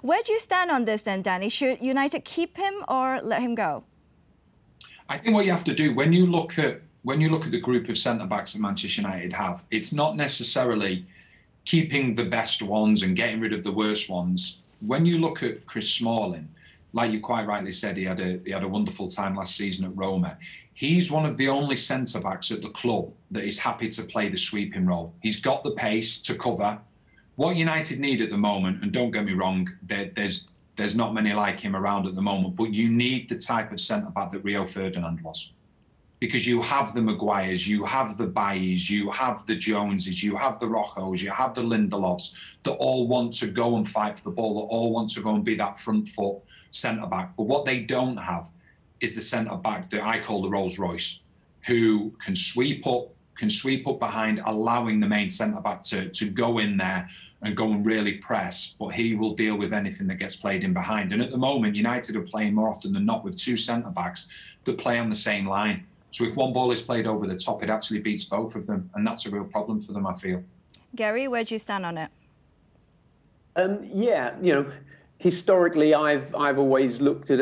Where do you stand on this then, Danny? Should United keep him or let him go? I think what you have to do when you look at the group of centre backs that Manchester United have, it's not necessarily keeping the best ones and getting rid of the worst ones. When you look at Chris Smalling, like you quite rightly said, he had a wonderful time last season at Roma. He's one of the only centre backs at the club that is happy to play the sweeping role. He's got the pace to cover. What United need at the moment, and don't get me wrong, there's not many like him around at the moment, but you need the type of centre-back that Rio Ferdinand was. Because you have the Maguires, you have the Baillies, you have the Joneses, you have the Rojos, you have the Lindelofs that all want to go and fight for the ball, that all want to go and be that front foot centre-back. But what they don't have is the centre-back that I call the Rolls-Royce, who can sweep up behind, allowing the main centre-back to go in there and go and really press, but he will deal with anything that gets played in behind. And at the moment, United are playing more often than not with two centre-backs that play on the same line. So if one ball is played over the top, it actually beats both of them, and that's a real problem for them, I feel. Gary, where do you stand on it? Yeah, historically, I've always looked at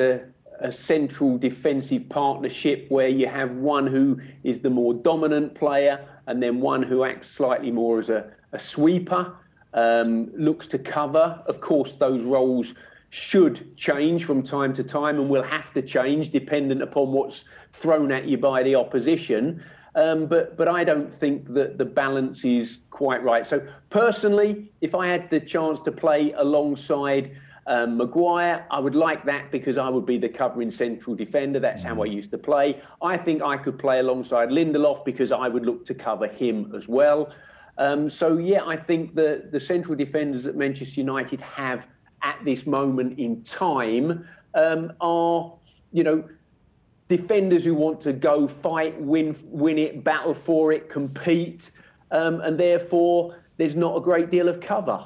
a central defensive partnership where you have one who is the more dominant player and then one who acts slightly more as a sweeper, looks to cover. Of course, those roles should change from time to time and will have to change dependent upon what's thrown at you by the opposition. But I don't think that the balance is quite right. So personally, if I had the chance to play alongside Maguire, I would like that because I would be the covering central defender. That's how I used to play. I think I could play alongside Lindelof because I would look to cover him as well. So yeah, I think the central defenders that Manchester United have at this moment in time are, defenders who want to go fight, win it, battle for it, compete, and therefore there's not a great deal of cover.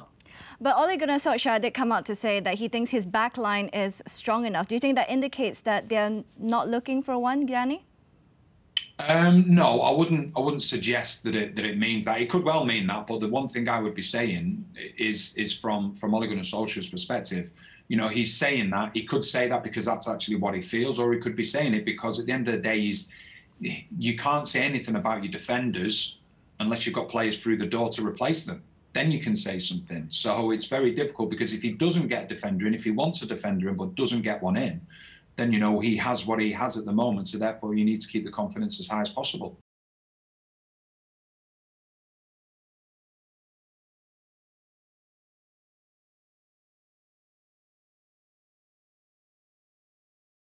But Ole Gunnar Solskjaer did come out to say that he thinks his back line is strong enough. Do you think that indicates that they're not looking for one, Granny? No, I wouldn't suggest that it means that. It could well mean that, but the one thing I would be saying is from Ole Gunnar Solskjaer's perspective, he's saying that. He could say that because that's actually what he feels, or he could be saying it because at the end of the day, you can't say anything about your defenders unless you've got players through the door to replace them. Then you can say something. So it's very difficult because if he doesn't get a defender in, if he wants a defender in but doesn't get one in, then he has what he has at the moment. So therefore, you need to keep the confidence as high as possible.